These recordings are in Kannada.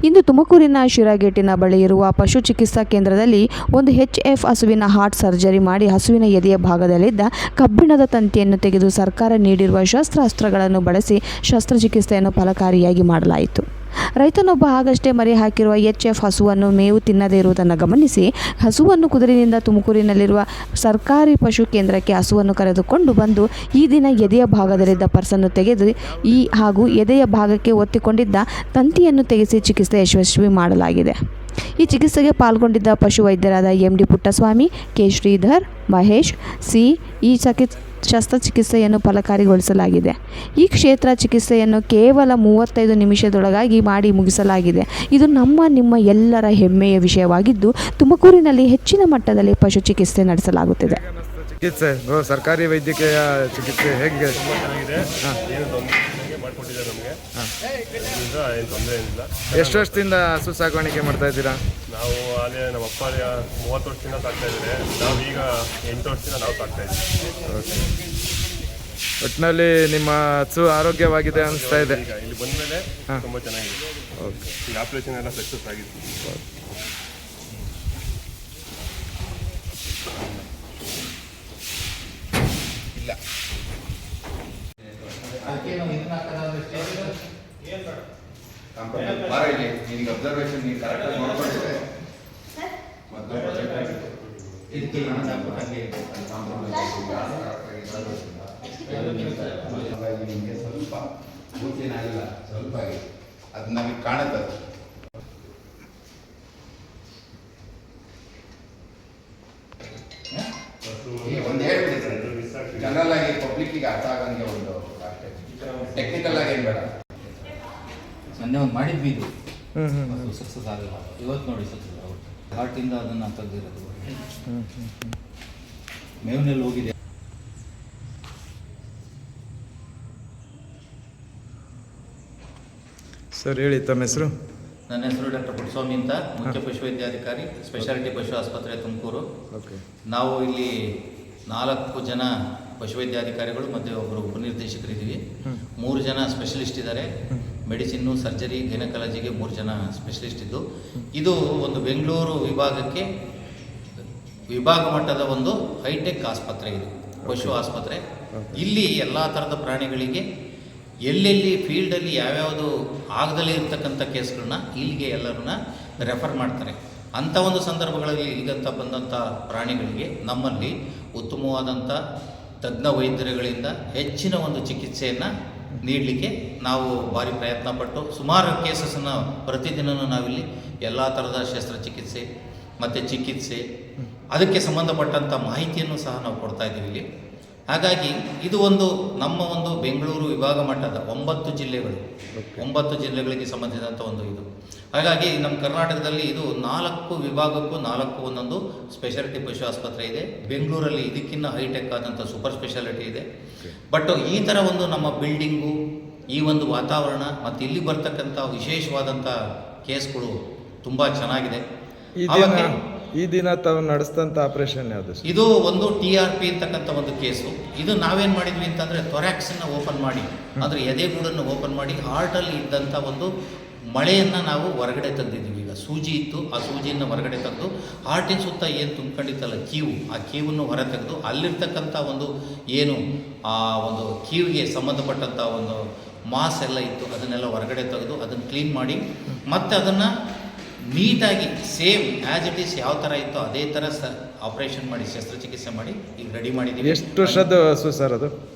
ಇಂದು ತುಮಕೂರಿನ ಶಿರಾಗೇಟಿನ ಬಳಿ ಇರುವ ಪಶು ಚಿಕಿತ್ಸಾ ಕೇಂದ್ರದಲ್ಲಿ ಒಂದು HF ಹಸುವಿನ ಹಾರ್ಟ್ ಸರ್ಜರಿ ಮಾಡಿ ಹಸುವಿನ ಎದೆಯ ಭಾಗದಲ್ಲಿದ್ದ ಕಬ್ಬಿಣದ ತಂತಿಯನ್ನು ತೆಗೆದು ಸರ್ಕಾರ ನೀಡಿರುವ ಶಸ್ತ್ರಾಸ್ತ್ರಗಳನ್ನು ಬಳಸಿ ಶಸ್ತ್ರಚಿಕಿತ್ಸೆಯನ್ನು ಫಲಕಾರಿಯಾಗಿ ಮಾಡಲಾಯಿತು. ರೈತನೊಬ್ಬ ಆಗಷ್ಟೇ ಮರಿ ಹಾಕಿರುವ HF ಹಸುವನ್ನು ಮೇವು ತಿನ್ನದೇ ಇರುವುದನ್ನು ಗಮನಿಸಿ ಹಸುವನ್ನು ಕುದುರೆನಿಂದ ತುಮಕೂರಿನಲ್ಲಿರುವ ಸರ್ಕಾರಿ ಪಶು ಕೇಂದ್ರಕ್ಕೆ ಹಸುವನ್ನು ಕರೆದುಕೊಂಡು ಬಂದು ಈ ದಿನ ಎದೆಯ ಭಾಗದಲ್ಲಿದ್ದ ಪರ್ಸನ್ನು ತೆಗೆದು ಹಾಗೂ ಎದೆಯ ಭಾಗಕ್ಕೆ ಒತ್ತಿಕೊಂಡಿದ್ದ ತಂತಿಯನ್ನು ತೆಗೆಸಿ ಚಿಕಿತ್ಸೆ ಯಶಸ್ವಿ ಮಾಡಲಾಗಿದೆ. ಈ ಚಿಕಿತ್ಸೆಗೆ ಪಾಲ್ಗೊಂಡಿದ್ದ ಪಶು ವೈದ್ಯರಾದ MD Puttaswamy, K Sridhar, Mahesh C ಈ ಶಸ್ತ್ರಚಿಕಿತ್ಸೆಯನ್ನು ಫಲಕಾರಿಗೊಳಿಸಲಾಗಿದೆ. ಈ ಕ್ಷೇತ್ರ ಚಿಕಿತ್ಸೆಯನ್ನು ಕೇವಲ 35 ನಿಮಿಷದೊಳಗಾಗಿ ಮಾಡಿ ಮುಗಿಸಲಾಗಿದೆ. ಇದು ನಿಮ್ಮ ಎಲ್ಲರ ಹೆಮ್ಮೆಯ ವಿಷಯವಾಗಿದ್ದು ತುಮಕೂರಿನಲ್ಲಿ ಹೆಚ್ಚಿನ ಮಟ್ಟದಲ್ಲಿ ಪಶು ಚಿಕಿತ್ಸೆ ನಡೆಸಲಾಗುತ್ತಿದೆ. ಚಿಕಿತ್ಸೆ ಸರ್ಕಾರಿ ವೈದ್ಯಕೀಯ ಚಿಕಿತ್ಸೆ ಹೇಗೆ ಮಾಡಿಕೊಟ್ಟಿದ್ದಾರೆ ನಮಗೆ. ಏನು ತೊಂದರೆ ಏನಿಲ್ಲ. ಎಷ್ಟು ವರ್ಷದಿಂದ ಹಸು ಸಾಕಾಣಿಕೆ ಮಾಡ್ತಾ ಇದ್ದೀರಾ? ನಾವು ಅಲ್ಲೇ ನಮ್ಮ ಅಪ್ಪ 30 ವರ್ಷದಿಂದ ಸಾಕ್ತಾ ಇದ್ದಾರೆ. ನಾವು ಈಗ 8 ವರ್ಷದಿಂದ ನಾವು ಸಾಕ್ತಾ ಇದ್ದೀವಿ. ಒಟ್ಟಿನಲ್ಲಿ ನಿಮ್ಮ ಹಸು ಆರೋಗ್ಯವಾಗಿದೆ ಅನಿಸ್ತಾ ಇದೆ. ಈಗ ಇಲ್ಲಿ ಬಂದ ಮೇಲೆ ತುಂಬ ಚೆನ್ನಾಗಿದೆ. ಈಗ ಆಪ್ರೇಷನ್ ಎಲ್ಲ ಸಕ್ಸಸ್ ಆಗಿದೆ. ಇಲ್ಲ ನಿನಗೆ ಅಬ್ಸರ್ವೇಷನ್ ನೀನು ಕರೆಕ್ಟಾಗಿ ನೋಡ್ಕೊಂಡಿದ್ದೆ ನಿಮಗೆ ಸ್ವಲ್ಪ ಪೂರ್ತಿನಾಗಿಲ್ಲ, ಸ್ವಲ್ಪ ಆಗಿದೆ. ಅದು ನಮಗೆ ಕಾಣುತ್ತದೆ. ಒಂದು ಹೇಳ್ಬಿಡಿ ಸರ್, ಜನರಲ್ ಆಗಿ ಪಬ್ಲಿಕ್ಕಿಗೆ ಅರ್ಥ ಆಗಂಗೆ ಒಂದು ಟೆಕ್ನಿಕಲ್ ಆಗಿ ಏನು ಬೇಡ. ಮೊನ್ನೆ ಒಂದು ಮಾಡಿದ್ವಿ, ಇದು ಸಕ್ಸಸ್ ಆಗಲ್ಲ. ಇವತ್ತು ನೋಡಿ ಸಕ್ಸಸ್ ಹಾರ್ಟಿಂದ ಅದನ್ನು ತೆಗೆದಿರೋದು ಮೇವಿನಲ್ಲಿ ಹೋಗಿದೆ. ಸರ್ ಹೇಳಿ, ತಮ್ಮ ಹೆಸರು? ನನ್ನ ಹೆಸರು ಡಾಕ್ಟರ್ ಪುಟ್ಟಸ್ವಾಮಿ ಅಂತ, ಮುಖ್ಯ ಪಶುವೈದ್ಯಾಧಿಕಾರಿ, ಸ್ಪೆಷಾಲಿಟಿ ಪಶು ಆಸ್ಪತ್ರೆ ತುಮಕೂರು. ನಾವು ಇಲ್ಲಿ 4 ಜನ ಪಶುವೈದ್ಯಾಧಿಕಾರಿಗಳು ಮತ್ತು ಒಬ್ಬರು ಉಪನಿರ್ದೇಶಕರಿದ್ದೀವಿ. 3 ಜನ ಸ್ಪೆಷಲಿಸ್ಟ್ ಇದ್ದಾರೆ. ಮೆಡಿಸಿನ್ನು, ಸರ್ಜರಿ, ಗೈನಕಾಲಜಿಗೆ 3 ಜನ ಸ್ಪೆಷಲಿಸ್ಟ್ ಇದ್ದು, ಇದು ಒಂದು ಬೆಂಗಳೂರು ವಿಭಾಗ ಮಟ್ಟದ ಒಂದು ಹೈಟೆಕ್ ಆಸ್ಪತ್ರೆ. ಇದು ಪಶು ಆಸ್ಪತ್ರೆ. ಇಲ್ಲಿ ಎಲ್ಲ ಥರದ ಪ್ರಾಣಿಗಳಿಗೆ ಎಲ್ಲೆಲ್ಲಿ ಫೀಲ್ಡಲ್ಲಿ ಯಾವ್ಯಾವುದು ಆಗದಲ್ಲೇ ಇರ್ತಕ್ಕಂಥ ಕೇಸ್ಗಳನ್ನ ಇಲ್ಲಿಗೆ ಎಲ್ಲರನ್ನ ರೆಫರ್ ಮಾಡ್ತಾರೆ. ಅಂಥ ಒಂದು ಸಂದರ್ಭಗಳಲ್ಲಿ ಇಲ್ಲಿಗಂತ ಬಂದಂಥ ಪ್ರಾಣಿಗಳಿಗೆ ನಮ್ಮಲ್ಲಿ ಉತ್ತಮವಾದಂಥ ತಜ್ಞ ವೈದ್ಯರುಗಳಿಂದ ಹೆಚ್ಚಿನ ಒಂದು ಚಿಕಿತ್ಸೆಯನ್ನು ನೀಡಲಿಕ್ಕೆ ನಾವು ಭಾರಿ ಪ್ರಯತ್ನಪಟ್ಟು ಸುಮಾರು ಕೇಸಸನ್ನು ಪ್ರತಿದಿನವೂ ನಾವಿಲ್ಲಿ ಎಲ್ಲ ಥರದ ಶಸ್ತ್ರಚಿಕಿತ್ಸೆ ಮತ್ತು ಚಿಕಿತ್ಸೆ ಅದಕ್ಕೆ ಸಂಬಂಧಪಟ್ಟಂಥ ಮಾಹಿತಿಯನ್ನು ಸಹ ನಾವು ಕೊಡ್ತಾ ಇದ್ದೀವಿ ಇಲ್ಲಿ. ಹಾಗಾಗಿ ಇದು ನಮ್ಮ ಬೆಂಗಳೂರು ವಿಭಾಗ ಮಟ್ಟದ 9 ಜಿಲ್ಲೆಗಳಿಗೆ ಸಂಬಂಧಿಸಿದಂಥ ಒಂದು ಇದು. ಹಾಗಾಗಿ ನಮ್ಮ ಕರ್ನಾಟಕದಲ್ಲಿ ಇದು 4 ವಿಭಾಗಕ್ಕೂ 4 ಒಂದೊಂದು ಸ್ಪೆಷಾಲಿಟಿ ಪಶು ಆಸ್ಪತ್ರೆ ಇದೆ. ಬೆಂಗಳೂರಲ್ಲಿ ಇದಕ್ಕಿಂತ ಹೈಟೆಕ್ ಆದಂಥ ಸೂಪರ್ ಸ್ಪೆಷಾಲಿಟಿ ಇದೆ. ಬಟ್ ಈ ಥರ ನಮ್ಮ ಬಿಲ್ಡಿಂಗು, ಈ ಒಂದು ವಾತಾವರಣ ಮತ್ತು ಇಲ್ಲಿ ಬರ್ತಕ್ಕಂಥ ವಿಶೇಷವಾದಂಥ ಕೇಸ್ಗಳು ತುಂಬ ಚೆನ್ನಾಗಿದೆ. ಈ ದಿನ ತಾವು ನಡೆಸಿದಂಥ ಆಪರೇಷನ್ ಯಾವುದು? ಇದು ಒಂದು TRP ಅಂತಕ್ಕಂಥ ಒಂದು ಕೇಸು. ಇದು ನಾವೇನು ಮಾಡಿದ್ವಿ ಅಂತಂದರೆ ತೊರಾಕ್ಸನ್ನು ಓಪನ್ ಮಾಡಿ, ಅಂದರೆ ಎದೆಗೂಡನ್ನು ಓಪನ್ ಮಾಡಿ ಹಾರ್ಟಲ್ಲಿ ಇದ್ದಂಥ ಒಂದು ಮಳೆಯನ್ನು ನಾವು ಹೊರಗಡೆ ತೆಗೆದಿದ್ದೀವಿ. ಈಗ ಸೂಜಿ ಇತ್ತು, ಆ ಸೂಜಿಯನ್ನು ಹೊರಗಡೆ ತೆಗೆದು ಹಾರ್ಟಿನ ಸುತ್ತ ಏನು ತುಂಬ್ಕೊಂಡಿತ್ತಲ್ಲ ಆ ಕೀವನ್ನು ಹೊರ ತೆಗೆದು ಅಲ್ಲಿರ್ತಕ್ಕಂಥ ಏನು ಆ ಒಂದು ಕೀವಿಗೆ ಸಂಬಂಧಪಟ್ಟಂಥ ಒಂದು ಮಾಸ್ ಎಲ್ಲ ಇತ್ತು ಅದನ್ನೆಲ್ಲ ಹೊರಗಡೆ ತೆಗೆದು ಅದನ್ನು ಕ್ಲೀನ್ ಮಾಡಿ ಮತ್ತು ಅದನ್ನು ನೀಟಾಗಿ ಸೇಮ್ ಆ್ಯಸ್ ಇಟ್ ಈಸ್ ಯಾವ ಥರ ಇತ್ತು ಅದೇ ಥರ ಆಪರೇಷನ್ ಮಾಡಿ ಶಸ್ತ್ರಚಿಕಿತ್ಸೆ ಮಾಡಿ ಈಗ ರೆಡಿ ಮಾಡಿದ್ದೀವಿ. ಎಷ್ಟು ವರ್ಷದ ಹಸು ಸರ್ ಅದು?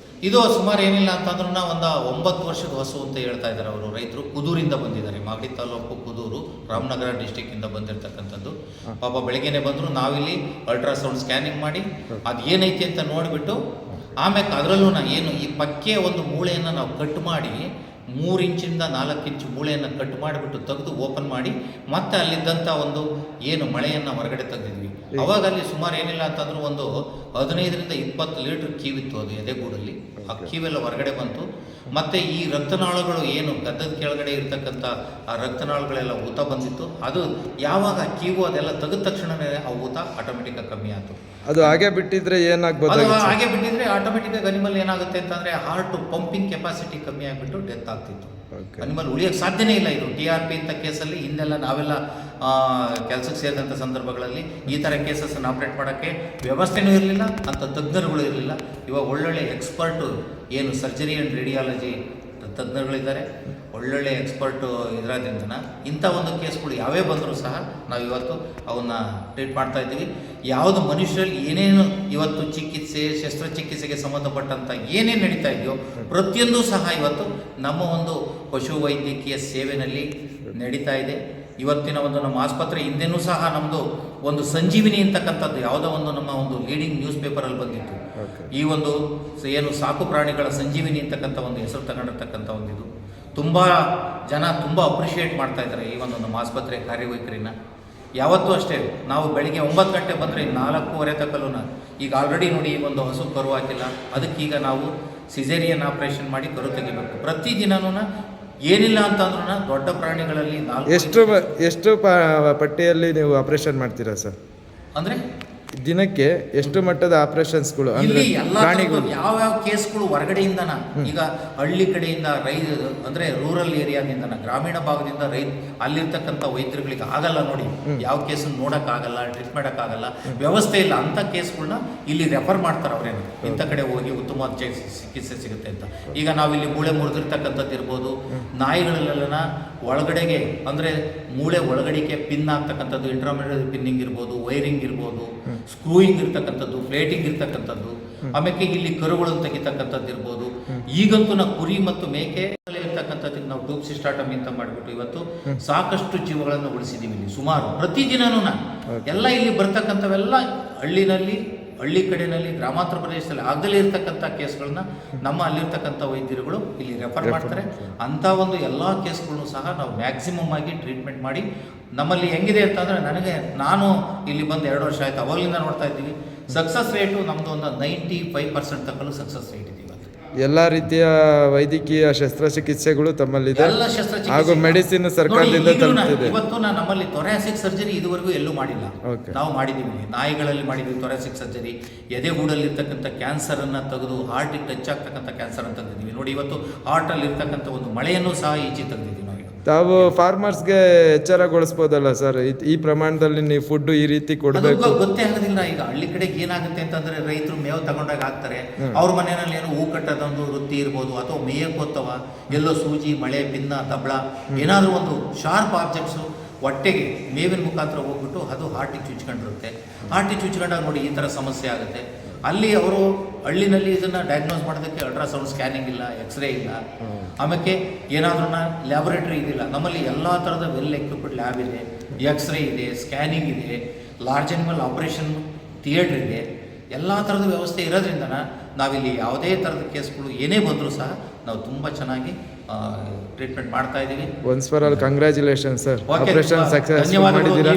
ಇದು ಸುಮಾರು ಏನಿಲ್ಲ ಅಂತಂದ್ರೂ ಒಂದು 9 ವರ್ಷದ ಹಸು ಅಂತ ಹೇಳ್ತಾ ಇದ್ದಾರೆ ಅವರು. ರೈತರು ಕುದೂರಿಂದ ಬಂದಿದ್ದಾರೆ, ಮಾಗಡಿ ತಾಲೂಕು ಕುದೂರು, ರಾಮನಗರ ಡಿಸ್ಟಿಕ್ಕಿಂದ ಬಂದಿರತಕ್ಕಂಥದ್ದು. ಪಾಪ ಬೆಳಗ್ಗೆನೆ ಬಂದರು, ನಾವಿಲ್ಲಿ ಅಲ್ಟ್ರಾಸೌಂಡ್ ಸ್ಕ್ಯಾನಿಂಗ್ ಮಾಡಿ ಅದು ಏನೈತಿ ಅಂತ ನೋಡಿಬಿಟ್ಟು ಆಮೇಲೆ ಅದರಲ್ಲೂ ಏನು ಈ ಪಕ್ಕೆ ಒಂದು ಮೂಳೆಯನ್ನು ನಾವು ಕಟ್ ಮಾಡಿ 3 ಇಂಚಿಂದ 4 ಇಂಚು ಮೂಳೆಯನ್ನು ಕಟ್ ಮಾಡಿಬಿಟ್ಟು ತೆಗೆದು ಓಪನ್ ಮಾಡಿ ಮತ್ತೆ ಅಲ್ಲಿದ್ದಂಥ ಏನು ಮಳೆಯನ್ನು ಹೊರಗಡೆ ತೆಗೆದಿದ್ವಿ. ಅವಾಗ ಅಲ್ಲಿ ಸುಮಾರು ಏನಿಲ್ಲ ಅಂತಂದ್ರೂ 15ರಿಂದ 20 ಲೀಟ್ರ್ ಕೀವಿತ್ತು ಅದು ಎದೆಗೂಡಲ್ಲಿ. ಆ ಕೀವೆಲ್ಲ ಹೊರಗಡೆ ಬಂತು. ಮತ್ತು ಈ ರಕ್ತನಾಳಗಳು ಏನು ಗದ್ದದ ಕೆಳಗಡೆ ಇರ್ತಕ್ಕಂಥ ಆ ರಕ್ತನಾಳಗಳೆಲ್ಲ ಊತ ಬಂದಿತ್ತು. ಅದು ಯಾವಾಗ ಕೀವು ಅದೆಲ್ಲ ತೆಗೆದ ತಕ್ಷಣವೇ ಆ ಊತ ಆಟೋಮೆಟಿಕ್ಕಾಗಿ ಕಮ್ಮಿ ಆಯಿತು. ಅದು ಹಾಗೆ ಬಿಟ್ಟಿದ್ರೆ ಅದು ಏನಾಗ್ಬೋದು? ಹಾಗೆ ಬಿಟ್ಟಿದ್ರೆ ಆಟೋಮೆಟಿಕ್ಕಾಗಿ ಅನಿಮಲ್ ಏನಾಗುತ್ತೆ ಅಂತಂದರೆ ಹಾರ್ಟ್ ಪಂಪಿಂಗ್ ಕೆಪಾಸಿಟಿ ಕಮ್ಮಿ ಆಗಿಬಿಟ್ಟು ಡೆತ್ ಆಗ್ತಿತ್ತು. ಅನಿಮಲ್ ಉಳಿಯೋಕ್ಕೆ ಸಾಧ್ಯನೇ ಇಲ್ಲ. ಇದು TRP ಇಂಥ ಕೇಸಲ್ಲಿ ಹಿಂದೆಲ್ಲ ನಾವೆಲ್ಲ ಕೆಲಸಕ್ಕೆ ಸೇರಿದಂಥ ಸಂದರ್ಭಗಳಲ್ಲಿ ಈ ಥರ ಕೇಸಸ್ಸನ್ನು ಆಪ್ರೇಟ್ ಮಾಡೋಕ್ಕೆ ವ್ಯವಸ್ಥೆನೂ ಇರಲಿಲ್ಲ, ಅಂಥ ತಜ್ಞರುಗಳು ಇರಲಿಲ್ಲ. ಇವಾಗ ಒಳ್ಳೊಳ್ಳೆ ಎಕ್ಸ್ಪರ್ಟು ಏನು ಸರ್ಜರಿ ಆ್ಯಂಡ್ ರೇಡಿಯಾಲಜಿ ತಜ್ಞರುಗಳಿದ್ದಾರೆ, ಒಳ್ಳೊಳ್ಳೆ ಎಕ್ಸ್ಪರ್ಟು ಇದರಾದ್ರಿಂದ ಇಂಥ ಒಂದು ಕೇಸ್ಗಳು ಯಾವೇ ಬಂದರೂ ಸಹ ನಾವು ಇವತ್ತು ಅವನ್ನ ಟ್ರೀಟ್ ಮಾಡ್ತಾ ಇದ್ದೀವಿ. ಯಾವುದು ಮನುಷ್ಯರಲ್ಲಿ ಏನೇನು ಇವತ್ತು ಚಿಕಿತ್ಸೆ ಶಸ್ತ್ರಚಿಕಿತ್ಸೆಗೆ ಸಂಬಂಧಪಟ್ಟಂಥ ಏನೇನು ನಡೀತಾ ಇದೆಯೋ ಪ್ರತಿಯೊಂದು ಸಹ ಇವತ್ತು ನಮ್ಮ ಒಂದು ಪಶು ವೈದ್ಯಕೀಯ ಸೇವೆಯಲ್ಲಿ ನಡೀತಾ ಇದೆ. ಇವತ್ತಿನ ಒಂದು ನಮ್ಮ ಆಸ್ಪತ್ರೆ ಹಿಂದೆನೂ ಸಹ ನಮ್ಮದು ಒಂದು ಸಂಜೀವಿನಿ ಅಂತಕ್ಕಂಥದ್ದು ಯಾವುದೋ ಒಂದು ನಮ್ಮ ಒಂದು ಲೀಡಿಂಗ್ ನ್ಯೂಸ್ ಪೇಪರಲ್ಲಿ ಬಂದಿತ್ತು. ಈ ಒಂದು ಏನು ಸಾಕು ಪ್ರಾಣಿಗಳ ಸಂಜೀವಿನಿ ಅಂತಕ್ಕಂಥ ಒಂದು ಹೆಸರು ತಗೊಂಡಿರ್ತಕ್ಕಂಥ ಒಂದು ಇದು ತುಂಬ ಜನ ತುಂಬ ಅಪ್ರಿಷಿಯೇಟ್ ಮಾಡ್ತಾ ಇದ್ದಾರೆ ಈ ಒಂದು ನಮ್ಮ ಆಸ್ಪತ್ರೆ ಕಾರ್ಯವೈಖರಿನ. ಯಾವತ್ತೂ ಅಷ್ಟೇ ನಾವು ಬೆಳಿಗ್ಗೆ 9 ಗಂಟೆ ಬಂದರೆ 4:15 ತಕ್ಕಲೂ ಈಗ ಆಲ್ರೆಡಿ ನೋಡಿ ಒಂದು ಹಸು ಕರು ಹಾಕಿಲ್ಲ, ಅದಕ್ಕೀಗ ನಾವು ಸಿಸೇರಿಯನ್ ಆಪರೇಷನ್ ಮಾಡಿ ಕರು ತೆಗಿಬೇಕು. ಪ್ರತಿದಿನನೂ ಏನಿಲ್ಲ ಅಂತಂದ್ರೂ ದೊಡ್ಡ ಪ್ರಾಣಿಗಳಲ್ಲಿ ಎಷ್ಟು ಪಟ್ಟಿಯಲ್ಲಿ ನೀವು ಆಪರೇಷನ್ ಮಾಡ್ತೀರಾ ಸರ್? ಅಂದರೆ ದಿನಕ್ಕೆ ಎಷ್ಟು ಮಟ್ಟದ ಆಪರೇಷನ್ಸ್ಗಳು ಇಲ್ಲಿ ಎಲ್ಲ ಯಾವ್ಯಾವ ಕೇಸ್ಗಳು ಹೊರಗಡೆಯಿಂದನ ಈಗ ಹಳ್ಳಿ ಕಡೆಯಿಂದ ಅಂದರೆ ರೂರಲ್ ಏರಿಯಾದಿಂದ ಗ್ರಾಮೀಣ ಭಾಗದಿಂದ ಅಲ್ಲಿರ್ತಕ್ಕಂಥ ವೈದ್ಯರುಗಳಿಗೆ ಆಗಲ್ಲ ನೋಡಿ, ಯಾವ ಕೇಸನ್ನು ನೋಡೋಕ್ಕಾಗಲ್ಲ, ಟ್ರೀಟ್ ಮಾಡೋಕ್ಕಾಗಲ್ಲ, ವ್ಯವಸ್ಥೆ ಇಲ್ಲ, ಅಂಥ ಕೇಸ್ಗಳನ್ನ ಇಲ್ಲಿ ರೆಫರ್ ಮಾಡ್ತಾರೆ ಅವರೇನು ಇಂಥ ಕಡೆ ಹೋಗಿ ಉತ್ತಮವಾದ ಚಿಕಿತ್ಸೆ ಸಿಗುತ್ತೆ ಅಂತ. ಈಗ ನಾವಿಲ್ಲಿ ಮೂಳೆ ಮುರಿದಿರ್ತಕ್ಕಂಥದ್ದು ಇರ್ಬೋದು, ನಾಯಿಗಳಲ್ಲೆಲ್ಲ ಒಳಗಡೆಗೆ ಅಂದರೆ ಮೂಳೆ ಒಳಗಡೆಗೆ ಪಿನ್ ಆಗ್ತಕ್ಕಂಥದ್ದು, ಇಂಟ್ರಾಮಿಡಿಯಲ್ ಪಿನ್ನಿಂಗ್ ಇರ್ಬೋದು, ವೈರಿಂಗ್ ಇರ್ಬೋದು, ಸ್ಕ್ರೂಯಿಂಗ್ ಇರ್ತಕ್ಕಂಥದ್ದು, ಪ್ಲೇಟಿಂಗ್ ಇರ್ತಕ್ಕಂಥದ್ದು, ಆಮೇಲೆ ಇಲ್ಲಿ ಕರುಗಳನ್ನು ತೆಗಿತಕ್ಕಂಥದ್ದು ಇರ್ಬೋದು. ಈಗಂತೂ ನಾವು ಕುರಿ ಮತ್ತು ಮೇಕೆ ಇರ್ತಕ್ಕಂಥದ್ದಕ್ಕೆ ನಾವು ಟೂಬ್ ಸಿಸ್ಟಾಟಮಿ ಅಂತ ಮಾಡಿಬಿಟ್ಟು ಇವತ್ತು ಸಾಕಷ್ಟು ಜೀವಗಳನ್ನು ಉಳಿಸಿದ್ದೀವಿ. ಇಲ್ಲಿ ಸುಮಾರು ಪ್ರತಿದಿನನೂ ಎಲ್ಲ ಇಲ್ಲಿ ಬರ್ತಕ್ಕಂಥವೆಲ್ಲ ಹಳ್ಳಿ ಕಡೆಯಲ್ಲಿ ಗ್ರಾಮಾಂತರ ಪ್ರದೇಶದಲ್ಲಿ ಆಗದಲ್ಲೇ ಇರ್ತಕ್ಕಂಥ ಕೇಸ್ಗಳನ್ನ ನಮ್ಮ ಅಲ್ಲಿರ್ತಕ್ಕಂಥ ವೈದ್ಯರುಗಳು ಇಲ್ಲಿ ರೆಫರ್ ಮಾಡ್ತಾರೆ. ಅಂಥ ಒಂದು ಎಲ್ಲ ಕೇಸ್ಗಳನ್ನು ಸಹ ನಾವು ಮ್ಯಾಕ್ಸಿಮಮ್ ಆಗಿ ಟ್ರೀಟ್ಮೆಂಟ್ ಮಾಡಿ ನಮ್ಮಲ್ಲಿ ಹೆಂಗಿದೆ ಅಂತಂದರೆ ನಾನು ಇಲ್ಲಿ ಬಂದು 2 ವರ್ಷ ಆಯಿತು, ಅವಾಗಲಿಂದ ನೋಡ್ತಾ ಇದ್ದೀವಿ ಸಕ್ಸಸ್ ರೇಟು ನಮ್ಮದು ಒಂದು 95% ತಕ್ಕಲು ಸಕ್ಸಸ್ ರೇಟ್ ಇದೆ. ಎಲ್ಲ ರೀತಿಯ ವೈದ್ಯಕೀಯ ಶಸ್ತ್ರಚಿಕಿತ್ಸೆಗಳು ತಮ್ಮಲ್ಲಿದೆ ಎಲ್ಲ ಹಾಗೂ ಶಸ್ತ್ರಚಿಕಿತ್ಸೆ ಮೆಡಿಸಿನ್ ಸರ್ಕಾರದಿಂದ ತಲುಪ್ತಿದೆ. ಇವತ್ತು ನಮ್ಮಲ್ಲಿ ಥೊರಾಸಿಕ್ ಸರ್ಜರಿ ಇದುವರೆಗೂ ಎಲ್ಲೂ ಮಾಡಿಲ್ಲ. ನಾವು ಮಾಡಿದ್ದೀವಿ, ನಾಯಿಗಳಲ್ಲಿ ಮಾಡಿದ್ದೀವಿ ಥೊರಾಸಿಕ್ ಸರ್ಜರಿ. ಎದೆಗೂಡಲ್ಲಿ ಇರ್ತಕ್ಕಂಥ ಕ್ಯಾನ್ಸರನ್ನು ತೆಗೆದು ಹಾರ್ಟಿಗೆ ಟಚ್ ಆಗ್ತಕ್ಕಂಥ ಕ್ಯಾನ್ಸರ್ ಅಂತ ತೆಗೆದಿದ್ದೀವಿ ನೋಡಿ. ಇವತ್ತು ಹಾರ್ಟಲ್ಲಿ ಇರ್ತಕ್ಕಂಥ ಒಂದು ಮಳೆಯನ್ನು ಸಹ ಈಚೆ ತೆಗೆದಿದ್ದೀವಿ ನಾವು. ತಾವು ಫಾರ್ಮರ್ಸ್ಗೆ ಎಚ್ಚರಗೊಳಿಸ್ಬೋದಲ್ಲ ಸರ್, ಈ ಪ್ರಮಾಣದಲ್ಲಿ ನೀವು ಫುಡ್ ಈ ರೀತಿ ಕೊಡಬೇಕು? ಗೊತ್ತೇ ಆಗೋದಿಲ್ಲ. ಈಗ ಹಳ್ಳಿ ಕಡೆಗೆ ಏನಾಗುತ್ತೆ ಅಂತಂದ್ರೆ ರೈತರು ಮೇವು ತಗೊಂಡಾಗ ಹಾಕ್ತಾರೆ, ಅವ್ರ ಮನೆಯಲ್ಲಿ ಏನೋ ಹೂ ಕಟ್ಟೋದೊಂದು ವೃತ್ತಿ ಇರ್ಬೋದು, ಅಥವಾ ಮೇಯಕ್ಕೆ ಹೋಗ್ತವ ಎಲ್ಲೋ ಸೂಜಿ, ಮಳೆ, ಪಿನ್ನ, ತಬಳ ಏನಾದರೂ ಒಂದು ಶಾರ್ಪ್ ಆಬ್ಜೆಕ್ಟ್ಸು ಹೊಟ್ಟೆಗೆ ಮೇವಿನ ಮುಖಾಂತರ ಹೋಗ್ಬಿಟ್ಟು ಅದು ಹಾರ್ಟಿಗೆ ಚುಚ್ಕೊಂಡಿರುತ್ತೆ. ಹಾರ್ಟಿಗೆ ಚುಚ್ಕೊಂಡಾಗ ನೋಡಿ ಈ ಥರ ಸಮಸ್ಯೆ ಆಗುತ್ತೆ. ಅಲ್ಲಿ ಅವರು ಹಳ್ಳಿನಲ್ಲಿ ಇದನ್ನು ಡಯಾಗ್ನೋಸ್ ಮಾಡೋದಕ್ಕೆ ಅಲ್ಟ್ರಾಸೌಂಡ್ ಸ್ಕ್ಯಾನಿಂಗ್ ಇಲ್ಲ, ಎಕ್ಸ್ರೇ ಇಲ್ಲ, ಆಮೇಲೆ ಏನಾದ್ರೂ ಲ್ಯಾಬೊರೇಟ್ರಿ ಇದಿಲ್ಲ. ನಮ್ಮಲ್ಲಿ ಎಲ್ಲ ಥರದ ವೆಲ್ ಎಕ್ವಿಪ್ಡ್ ಲ್ಯಾಬ್ ಇದೆ, ಎಕ್ಸ್ರೇ ಇದೆ, ಸ್ಕ್ಯಾನಿಂಗ್ ಇದೆ, ಲಾರ್ಜ್ ಆನಿಮಲ್ ಆಪರೇಷನ್ ಥಿಯೇಟ್ರ್ ಇದೆ, ಎಲ್ಲ ಥರದ ವ್ಯವಸ್ಥೆ ಇರೋದ್ರಿಂದ ನಾವಿಲ್ಲಿ ಯಾವುದೇ ಥರದ ಕೇಸ್ಗಳು ಏನೇ ಬಂದರೂ ಸಹ ನಾವು ತುಂಬ ಚೆನ್ನಾಗಿ ಟ್ರೀಟ್ಮೆಂಟ್ ಮಾಡ್ತಾ ಇದ್ದೀವಿ. Once for all congratulation sir, operation success ಧನ್ಯವಾದಗಳು.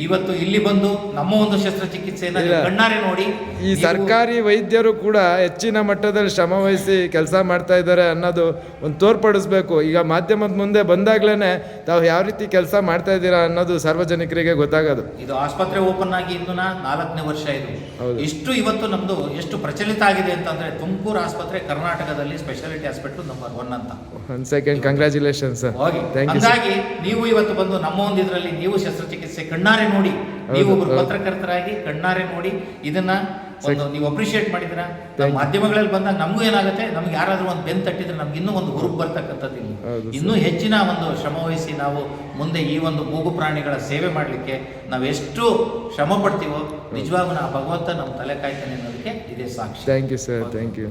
ಇವತ್ತು ಇಲ್ಲಿ ಬಂದು ನಮ್ಮ ಒಂದು ಶಸ್ತ್ರಚಿಕಿತ್ಸೆಯನ್ನು ಕಣ್ಣಾರೆ ನೋಡಿ ಈ ಸರ್ಕಾರಿ ವೈದ್ಯರು ಕೂಡ ಹೆಚ್ಚಿನ ಮಟ್ಟದಲ್ಲಿ ಶ್ರಮ ವಹಿಸಿ ಕೆಲಸ ಮಾಡ್ತಾ ಇದ್ದಾರೆ ಅನ್ನೋದು ಒಂದು ತೋರ್ಪಡಿಸ್ಬೇಕು. ಈಗ ಮಾಧ್ಯಮದ ಮುಂದೆ ಬಂದಾಗ್ಲೇ ತಾವು ಯಾವ ರೀತಿ ಕೆಲಸ ಮಾಡ್ತಾ ಇದ್ದೀರಾ ಅನ್ನೋದು ಸಾರ್ವಜನಿಕರಿಗೆ ಗೊತ್ತಾಗೋದು. ಇದು ಆಸ್ಪತ್ರೆ ಓಪನ್ ಆಗಿ ಇನ್ನೂ 4ನೇ ವರ್ಷ ಇದು. ಇಷ್ಟು ಇವತ್ತು ನಮ್ದು ಎಷ್ಟು ಪ್ರಚಲಿತ ಆಗಿದೆ ಅಂತಂದ್ರೆ ತುಮಕೂರು ಆಸ್ಪತ್ರೆ ಕರ್ನಾಟಕದಲ್ಲಿ ಸ್ಪೆಷಾಲಿಟಿ ಹಾಸ್ಪಿಟಲ್ ನಂಬರ್ 1 ಅಂತ. One second, congratulation sir. ಹಾಗಾಗಿ ನೀವು ಇವತ್ತು ಬಂದು ನಮ್ಮ ಒಂದು ಇದರಲ್ಲಿ ನೀವು ಶಸ್ತ್ರಚಿಕಿತ್ಸೆ ಕಣ್ಣಾರೆ ನೋಡಿ, ನೀವು ಒಬ್ಬರು ಪತ್ರಕರ್ತರಾಗಿ ಕಣ್ಣಾರೆ ನೋಡಿ ಇದನ್ನ ಒಂದು ನೀವು ಅಪ್ರಿಷಿಯೇಟ್ ಮಾಡಿದ್ರ. ಮಾಧ್ಯಮಗಳಲ್ಲಿ ಬಂದಾಗ ನಮಗೂ ಏನಾಗುತ್ತೆ, ನಮ್ಗೆ ಯಾರಾದ್ರೂ ಒಂದು ಬೆನ್ ತಟ್ಟಿದ್ರೆ ನಮ್ಗೆ ಇನ್ನೂ ಒಂದು ಹುರುಪು ಬರ್ತಕ್ಕಂಥದ್ದು ಇಲ್ಲ. ಇನ್ನೂ ಹೆಚ್ಚಿನ ಒಂದು ಶ್ರಮವಹಿಸಿ ನಾವು ಮುಂದೆ ಈ ಒಂದು ಮೂಗು ಪ್ರಾಣಿಗಳ ಸೇವೆ ಮಾಡಲಿಕ್ಕೆ ನಾವು ಎಷ್ಟು ಶ್ರಮ ಪಡ್ತೀವೋ ನಿಜವಾಗೂ ಭಗವಂತ ನಮ್ಮ ತಲೆ ಕಾಯ್ತಾನೆ ಅನ್ನೋದಕ್ಕೆ ಇದೇ ಸಾಕ್ಷಿ. Thank you sir, thank you.